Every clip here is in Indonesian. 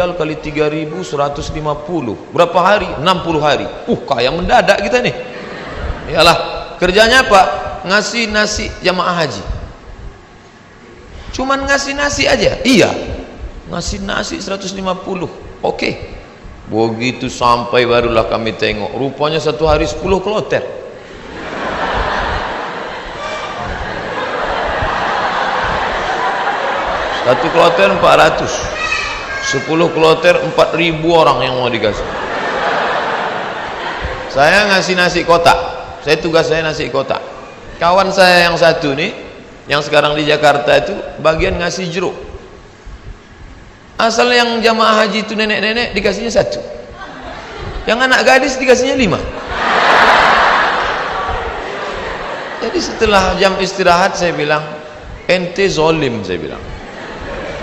Riyal kali 3.150 berapa hari? 60 hari. Kaya mendadak kita nih. Iyalah, kerjanya apa? Ngasih nasi jamaah haji. Cuman ngasih nasi aja. Iya, ngasih nasi 150. Oke. Begitu sampai barulah kami tengok, rupanya satu hari 10 kloter. Satu kloter 400. 10 kloter 4.000 orang yang mau dikasih. Saya ngasih nasi kotak. Tugas saya nasi kotak. Kawan saya yang satu nih, yang sekarang di Jakarta itu bagian ngasih jeruk. Asal yang jamaah haji itu nenek-nenek dikasihnya 1. Yang anak gadis dikasihnya 5. Jadi setelah jam istirahat saya bilang, ente zolim, saya bilang.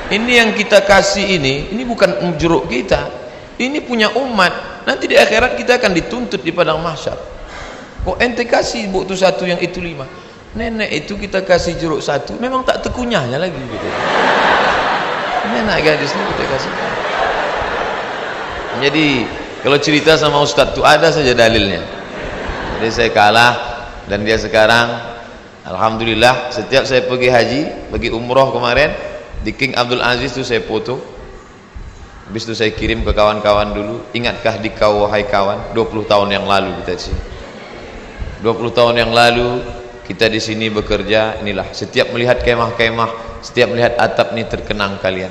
Ini yang kita kasih ini bukan jeruk kita, ini punya umat. Nanti di akhirat kita akan dituntut di padang mahsyar. Kok ente kasih buk tu 1 yang itu 5? Nenek itu kita kasih jeruk 1, memang tak tekunyahnya lagi gitu. Ini anak gadis ini kita kasih. Jadi kalau cerita sama Ustadz itu ada saja dalilnya. Jadi saya kalah dan dia sekarang, alhamdulillah, setiap saya pergi haji, pergi umroh kemarin, di King Abdul Aziz itu saya foto. Habis itu saya kirim ke kawan-kawan dulu. Ingatkah di kau wahai kawan, 20 tahun yang lalu kita di sini. 20 tahun yang lalu kita di sini bekerja. Inilah, setiap melihat kemah-kemah, setiap melihat atap ini terkenang kalian.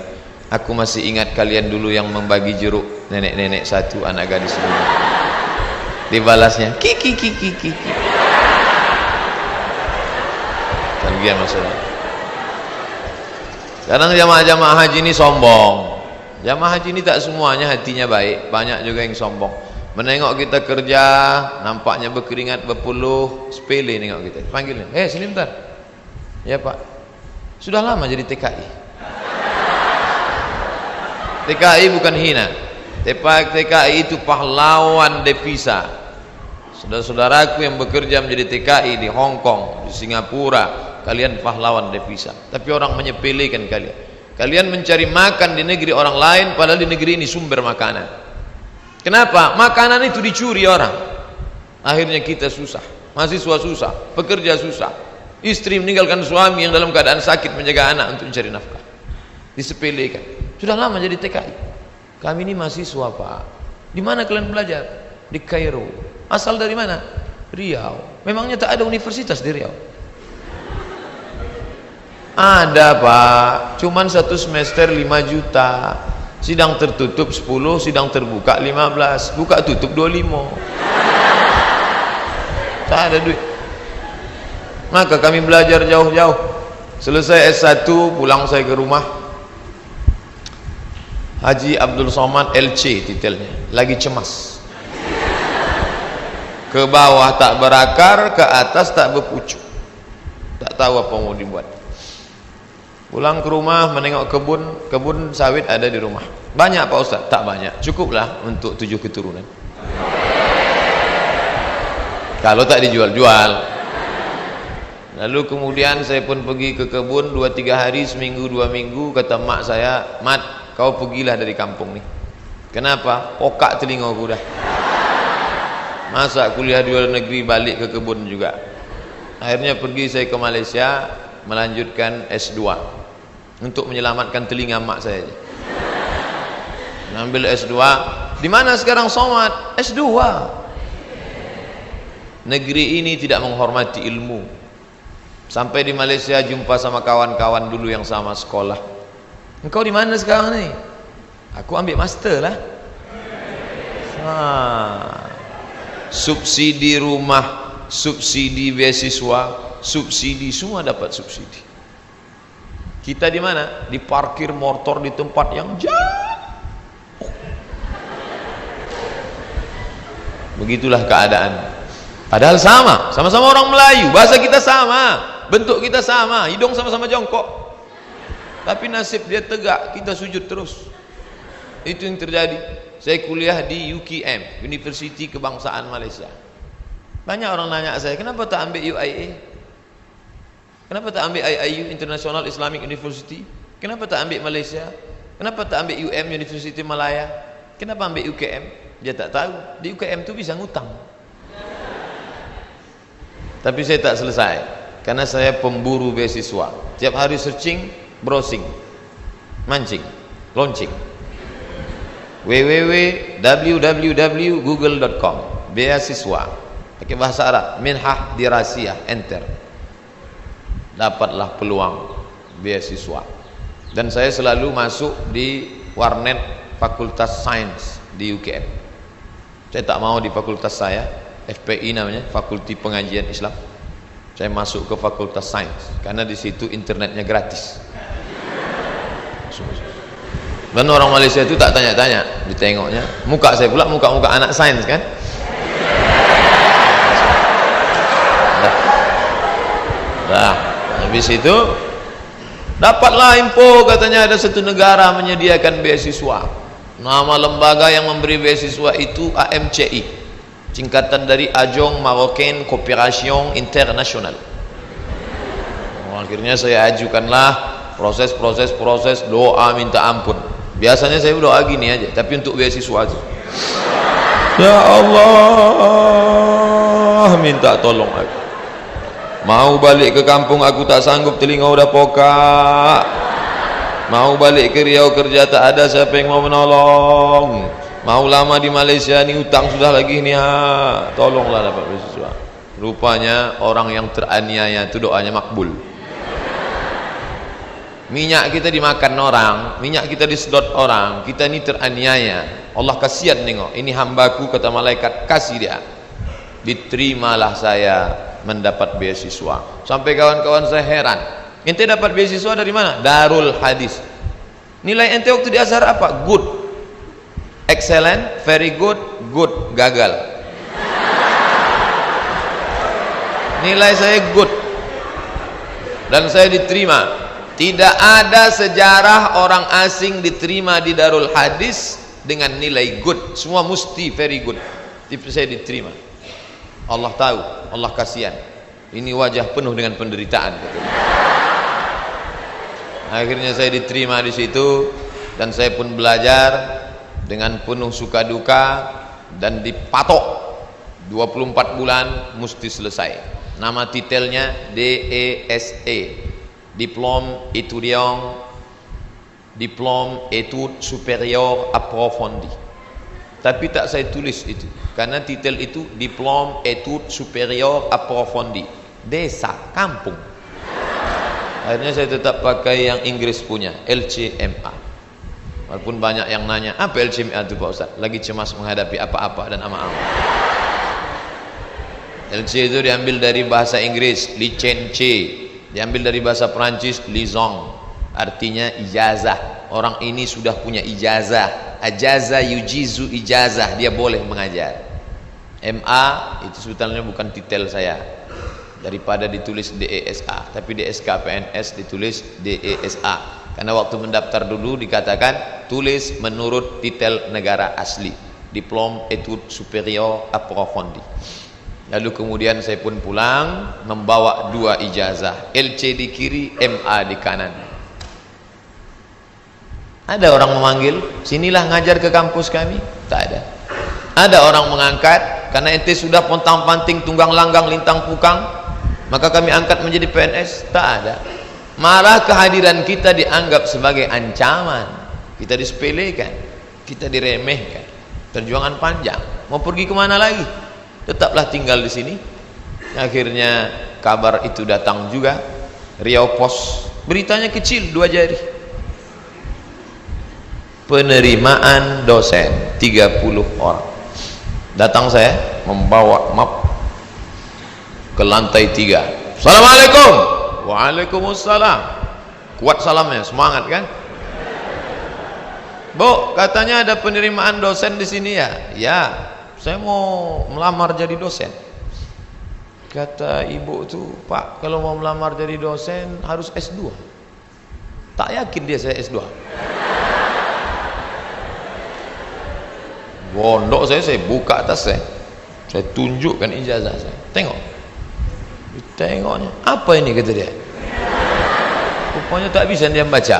Aku masih ingat kalian dulu yang membagi jeruk, nenek-nenek 1, anak gadis 5. Dibalasnya kiki. Tergian maksudnya. Kadang jamaah-jamaah haji ini sombong. Jamaah haji ini tak semuanya hatinya baik, banyak juga yang sombong. Menengok kita kerja, nampaknya berkeringat, berpeluh, sepele nengok kita. Panggilnya, sini bentar. Ya Pak, sudah lama jadi TKI. TKI bukan hina. TKI itu pahlawan devisa. Saudara-saudaraku yang bekerja menjadi TKI di Hong Kong, di Singapura, kalian pahlawan devisa. Tapi orang menyepelekan kalian. Kalian mencari makan di negeri orang lain, padahal di negeri ini sumber makanan. Kenapa? Makanan itu dicuri orang. Akhirnya kita susah, mahasiswa susah, pekerja susah, istri meninggalkan suami yang dalam keadaan sakit menjaga anak untuk mencari nafkah. Disepelekan. Sudah lama jadi TKI. Kami ini mahasiswa Pak. Di mana kalian belajar? Di Kairo. Asal dari mana? Riau. Memangnya tak ada universitas di Riau? Ada Pak, cuman 1 semester 5 juta. Sidang tertutup 10, sidang terbuka 15, buka tutup 25. Tak ada duit. Maka kami belajar jauh-jauh. Selesai S1, pulang saya ke rumah. Haji Abdul Somad LC titelnya, lagi cemas. Ke bawah tak berakar, ke atas tak berpucuk. Tak tahu apa mau dibuat. Pulang ke rumah menengok kebun sawit ada di rumah. Banyak Pak Ustaz? Tak banyak, cukuplah untuk 7 keturunan. Kalau tak dijual-jual. Lalu kemudian saya pun pergi ke kebun 2-3 hari, seminggu 2 minggu. Kata mak saya, Mat, kau pergilah dari kampung nih. Kenapa? Pokak telingaku dah. Masa kuliah di luar negeri balik ke kebun juga. Akhirnya pergi saya ke Malaysia, melanjutkan S2 untuk menyelamatkan telinga mak saya. Ngambil S2. Di mana sekarang Somad? S2. Negeri ini tidak menghormati ilmu. Sampai di Malaysia jumpa sama kawan-kawan dulu yang sama sekolah. Engkau di mana sekarang nih? Aku ambil master lah. Subsidi rumah, subsidi beasiswa, subsidi, semua dapat subsidi. Kita di mana? Di parkir motor di tempat yang jauh. Begitulah keadaan. Padahal sama-sama orang Melayu, bahasa kita sama, bentuk kita sama, hidung sama-sama jongkok. Tapi nasib dia tegak, kita sujud terus. Itu yang terjadi. Saya kuliah di UKM, Universiti Kebangsaan Malaysia. Banyak orang nanya saya, kenapa tak ambil UIA? Kenapa tak ambil IIU, International Islamic University? Kenapa tak ambil Malaysia? Kenapa tak ambil UM, University Malaya? Kenapa ambil UKM? Dia tak tahu di UKM tu bisa ngutang. Tapi saya tak selesai karena saya pemburu beasiswa. Tiap hari searching, browsing, mancing, launching. www.google.com beasiswa pakai bahasa Arab, minhah dirasiyah, enter, dapatlah peluang beasiswa. Dan saya selalu masuk di warnet Fakultas Sains di UKM. Saya tak mau di fakultas saya, FPI namanya, Fakulti Pengajian Islam. Saya masuk ke Fakultas Sains karena di situ internetnya gratis. Dan orang Malaysia itu tak tanya-tanya, ditengoknya muka saya pula, muka-muka anak sains kan. Nah, habis itu dapatlah info katanya ada satu negara menyediakan beasiswa. Nama lembaga yang memberi beasiswa itu AMCI, singkatan dari Agence Marocaine Coopération Internationale. Akhirnya saya ajukanlah proses, doa minta ampun. Biasanya saya doa gini aja, tapi untuk beasiswa aja. Ya Allah, minta tolong aku. Mau balik ke kampung aku tak sanggup, telinga udah pokak. Mau balik ke Riau kerja tak ada siapa yang mau menolong. Mau lama di Malaysia ni utang sudah lagi ni, tolonglah dapat beasiswa. Rupanya orang yang teraniaya itu doanya makbul. Minyak kita dimakan orang, minyak kita disedot orang, kita ni teraniaya. Allah kasihan nengok, ini hambaku kata malaikat, kasih dia. Diterimalah saya mendapat beasiswa. Sampai kawan-kawan saya heran, ente dapat beasiswa dari mana? Darul Hadis. Nilai ente waktu di Azhar apa? Good, excellent, very good, good, gagal. Nilai saya good dan saya diterima. Tidak ada sejarah orang asing diterima di Darul Hadis dengan nilai good, semua mesti very good. Tapi saya diterima. Allah tahu, Allah kasihan. Ini wajah penuh dengan penderitaan. Akhirnya saya diterima di situ dan saya pun belajar dengan penuh suka duka dan dipatok 24 bulan mesti selesai. Nama titelnya DESE, Diplôme étudiant, Diplôme études supérieures approfondies. Tapi tak saya tulis itu karena titel itu Diplôme études supérieures approfondies, desa, kampung. Akhirnya saya tetap pakai yang Inggris punya, LCMA. Walaupun banyak yang nanya, apa LCMA itu Pak Ustaz? Lagi cemas menghadapi apa-apa dan ama-ama. LC itu diambil dari bahasa Inggris, licence. Diambil dari bahasa Perancis, liaison, artinya ijazah. Orang ini sudah punya ijazah, ajaza yujizu ijazah, dia boleh mengajar. MA itu sebetulnya bukan titel saya, daripada ditulis DESA, tapi DSK PNS ditulis DESA karena waktu mendaftar dulu dikatakan tulis menurut titel negara asli, Diplôme études supérieures approfondies. Lalu kemudian saya pun pulang membawa 2 ijazah, LC di kiri, MA di kanan. Ada orang memanggil, sinilah ngajar ke kampus kami? Tak ada. Ada orang mengangkat, karena ente sudah pontang-panting, tunggang langgang, lintang pukang, maka kami angkat menjadi PNS? Tak ada. Malah kehadiran kita dianggap sebagai ancaman, kita disepelekan, kita diremehkan. Perjuangan panjang, mau pergi kemana lagi? Tetaplah tinggal di sini. Akhirnya kabar itu datang juga, Riau Pos, beritanya kecil 2 jari. Penerimaan dosen 30 orang. Datang saya membawa map ke lantai 3. Assalamualaikum. Waalaikumsalam. Kuat salamnya, semangat kan? Bu, katanya ada penerimaan dosen di sini ya? Ya. Saya mau melamar jadi dosen. Kata ibu tuh, Pak, kalau mau melamar jadi dosen harus S2. Tak yakin dia saya S2. Bondok saya buka atas saya tunjukkan ijazah saya. Tengok. Tengoknya, apa ini kata dia? Rupanya tak bisa dia baca.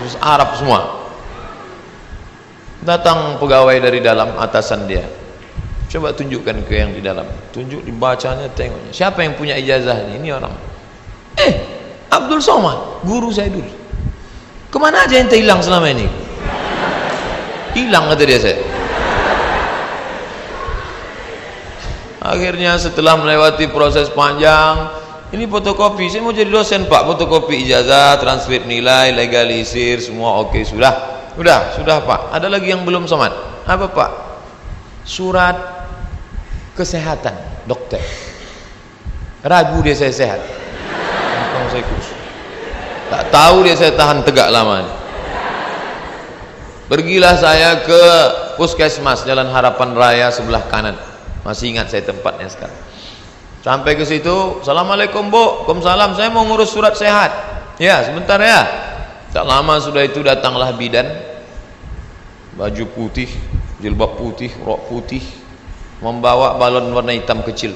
terus Arab semua. Datang pegawai dari dalam, atasan dia, coba tunjukkan ke yang di dalam. Tunjuk, dibacanya, tengoknya. Siapa yang punya ijazah ini? Ini orang. Abdul Somad, guru saya dulu. Kemana aja ente hilang selama ini? Hilang, kata dia saya. Akhirnya setelah melewati proses panjang, ini fotokopi, saya mau jadi dosen pak, fotokopi ijazah, transfer nilai, legalisir, semua oke, sudah pak. Ada lagi yang belum Somad. Apa pak? Surat kesehatan dokter. Ragu dia saya sehat. Saya kurus. Tak tahu dia saya tahan tegak lama. Pergilah saya ke puskesmas Jalan Harapan Raya sebelah kanan. Masih ingat saya tempatnya sekarang. Sampai ke situ, assalamualaikum bu, waalaikumsalam, saya mau ngurus surat sehat. Ya sebentar ya. Tak lama sudah itu datanglah bidan, baju putih, jilbab putih, rok putih, membawa balon warna hitam kecil.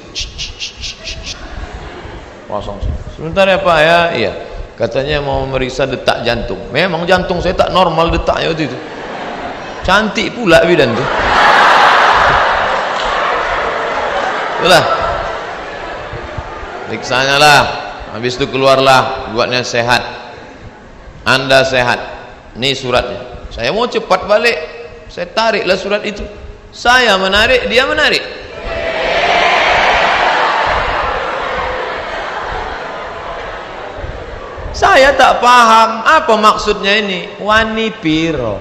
Kosong. Sebentar ya pak ya. Iya, katanya mau memeriksa detak jantung. Memang jantung saya tak normal detaknya waktu itu. Cantik pula bidan tuh. Itulah, periksanya lah. Habis itu keluarlah, buatnya sehat. Anda sehat. Ini suratnya. Saya mau cepat balik, saya tariklah surat itu. Saya menarik, dia menarik. Saya tak paham apa maksudnya ini. Wani piro.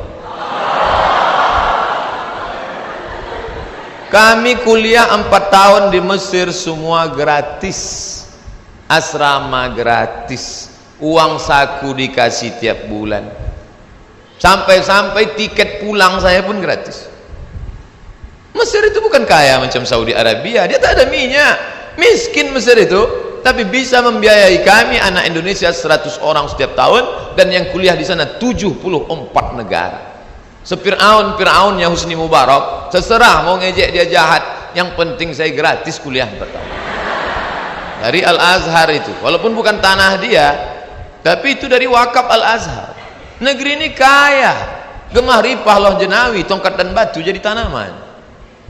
Kami kuliah 4 tahun di Mesir, semua gratis. Asrama gratis. Uang saku dikasih tiap bulan. Sampai-sampai tiket pulang saya pun gratis. Mesir itu bukan kaya macam Saudi Arabia, dia tak ada minyak. Miskin Mesir itu, tapi bisa membiayai kami anak Indonesia 100 orang setiap tahun, dan yang kuliah di sana 74 negara. Fir'aunnya Husni Mubarak, terserah mau ngejek dia jahat, yang penting saya gratis kuliah 4 tahun. Dari Al-Azhar itu, walaupun bukan tanah dia, tapi itu dari wakaf Al-Azhar. Negeri ini kaya, gemah ripah loh jenawi, tongkat dan batu jadi tanaman.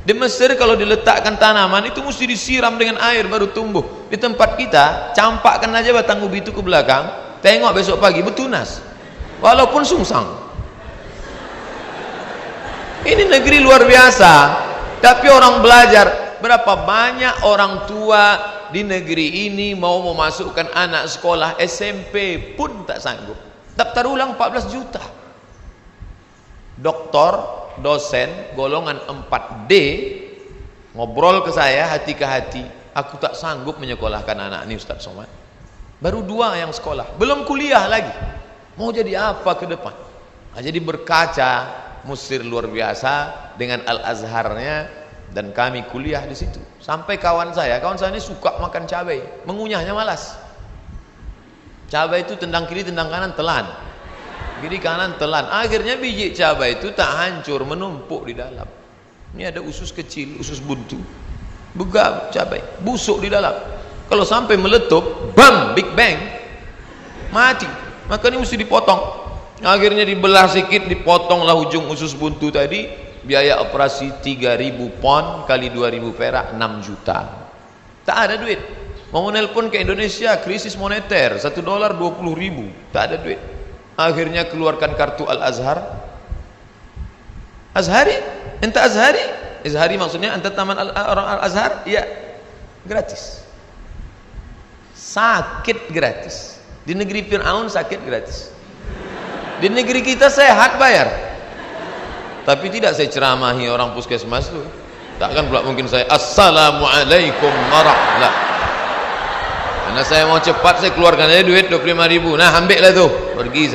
Di Mesir kalau diletakkan tanaman itu mesti disiram dengan air baru tumbuh. Di tempat kita campakkan aja batang ubi itu ke belakang, tengok besok pagi betunas, walaupun sungsang. Ini negeri luar biasa, tapi orang belajar. Berapa banyak orang tua di negeri ini mau memasukkan anak sekolah SMP pun tak sanggup. Daftar ulang 14 juta. Doktor, dosen, golongan 4D ngobrol ke saya hati ke hati, aku tak sanggup menyekolahkan anak ini Ustaz Somad. Baru 2 yang sekolah, belum kuliah lagi. Mau jadi apa ke depan? Nah, jadi berkaca Mesir luar biasa dengan Al-Azharnya, dan kami kuliah di situ. Sampai kawan saya ini suka makan cabai, mengunyahnya malas. Cabai itu tendang kiri tendang kanan telan, kiri kanan telan. Akhirnya biji cabai itu tak hancur, menumpuk di dalam. Ini ada usus kecil, usus buntu, begah cabai, busuk di dalam. Kalau sampai meletup, bam, big bang, mati. Maka ini mesti dipotong. Akhirnya dibelah sedikit, dipotonglah ujung usus buntu tadi. Biaya operasi 3.000 pon kali 2.000 perak, 6 juta. Tak ada duit. Mau nelpon ke Indonesia, krisis moneter, $1 20.000, tak ada duit. Akhirnya keluarkan kartu Al-Azhar. Azhari? Ente Azhari? Azhari maksudnya ente taman orang Al-Azhar? Iya, gratis. Sakit gratis. Di negeri Fir'aun sakit gratis. Di negeri kita sehat bayar. Tapi tidak saya ceramahi orang puskesmas itu. Takkan pula mungkin saya assalamualaikum warahmatullahi. Karena saya mau cepat, saya keluarkan aja duit 25.000. Nah ambil lah tuh, pergi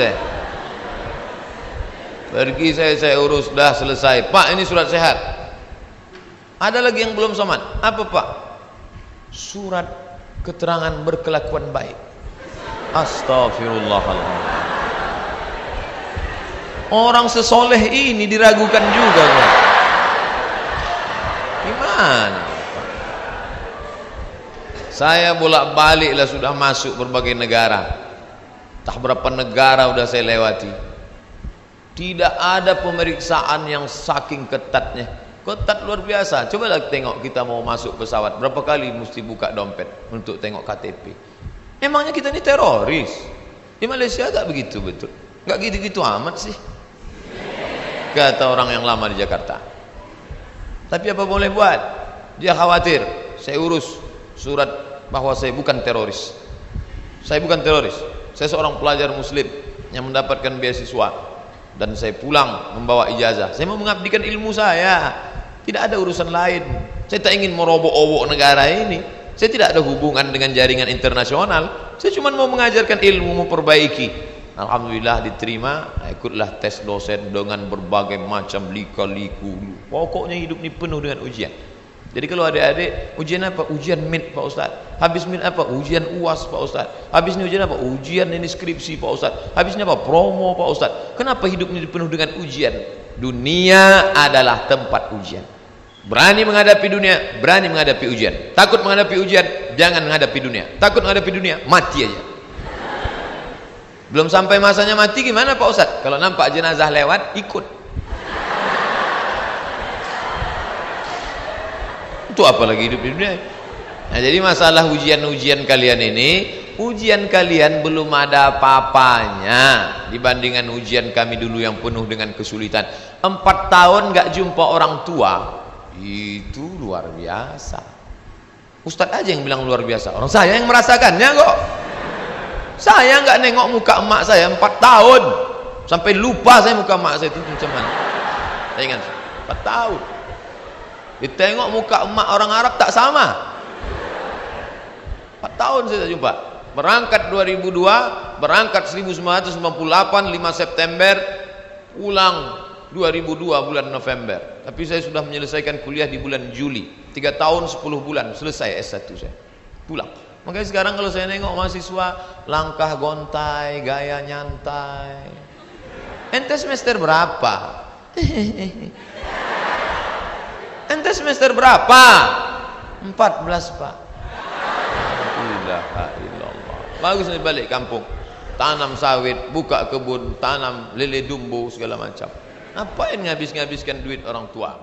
saya urus, dah selesai. Pak ini surat sehat. Ada lagi yang belum Somad. Apa pak? Surat keterangan berkelakuan baik. Astagfirullahaladzim. Orang sesoleh ini diragukan juga kan? Gimana? Saya bolak-balik lah sudah masuk berbagai negara. Tak berapa negara sudah saya lewati. Tidak ada pemeriksaan yang saking ketatnya. Ketat luar biasa. Cobalah tengok kita mau masuk pesawat, berapa kali mesti buka dompet untuk tengok KTP. Emangnya kita ini teroris? Di Malaysia tak begitu betul. Enggak gitu-gitu amat sih, kata orang yang lama di Jakarta. Tapi apa boleh buat? Dia khawatir. Saya urus surat bahwa saya bukan teroris. Saya bukan teroris. Saya seorang pelajar muslim yang mendapatkan beasiswa, dan saya pulang membawa ijazah. Saya mau mengabdikan ilmu saya. Tidak ada urusan lain. Saya tak ingin merobok-obok negara ini. Saya tidak ada hubungan dengan jaringan internasional. Saya cuma mau mengajarkan ilmu, memperbaiki. Alhamdulillah diterima. Ikutlah tes dosen dengan berbagai macam lika-liku. Pokoknya hidup ini penuh dengan ujian. Jadi kalau adik-adik, ujian apa? Ujian MIT Pak Ustaz. Habis MIT apa? Ujian UAS Pak Ustaz. Habis ini ujian apa? Ujian ini skripsi Pak Ustaz. Habis ini apa? Promo Pak Ustaz. Kenapa hidup ini penuh dengan ujian? Dunia adalah tempat ujian. Berani menghadapi dunia, berani menghadapi ujian. Takut menghadapi ujian, jangan menghadapi dunia. Takut menghadapi dunia, mati aja. Belum sampai masanya mati gimana Pak Ustaz? Kalau nampak jenazah lewat, ikut. Itu apalagi hidup di dunia. Nah, jadi masalah ujian-ujian kalian ini, ujian kalian belum ada apa-apanya dibandingkan ujian kami dulu yang penuh dengan kesulitan. 4 tahun gak jumpa orang tua, itu luar biasa. Ustadz aja yang bilang luar biasa, orang saya yang merasakannya kok. Saya nggak nengok muka emak saya 4 tahun, sampai lupa saya muka emak saya itu macam mana. Saya ingat 4 tahun. Ditengok muka emak orang Arab tak sama. 4 tahun saya tak jumpa. Berangkat 2002, berangkat 1998 5 September, pulang 2002 bulan November. Tapi saya sudah menyelesaikan kuliah di bulan Juli. 3 tahun 10 bulan selesai S1 saya. Pulang. Makanya sekarang kalau saya nengok mahasiswa, langkah gontai, gaya nyantai. Ente semester berapa? Ente semester berapa? 14 Pak. La ilaha illallah. Bagus nih balik kampung, tanam sawit, buka kebun, tanam lele dumbo segala macam. Ngapain ngabis-ngabiskan duit orang tua?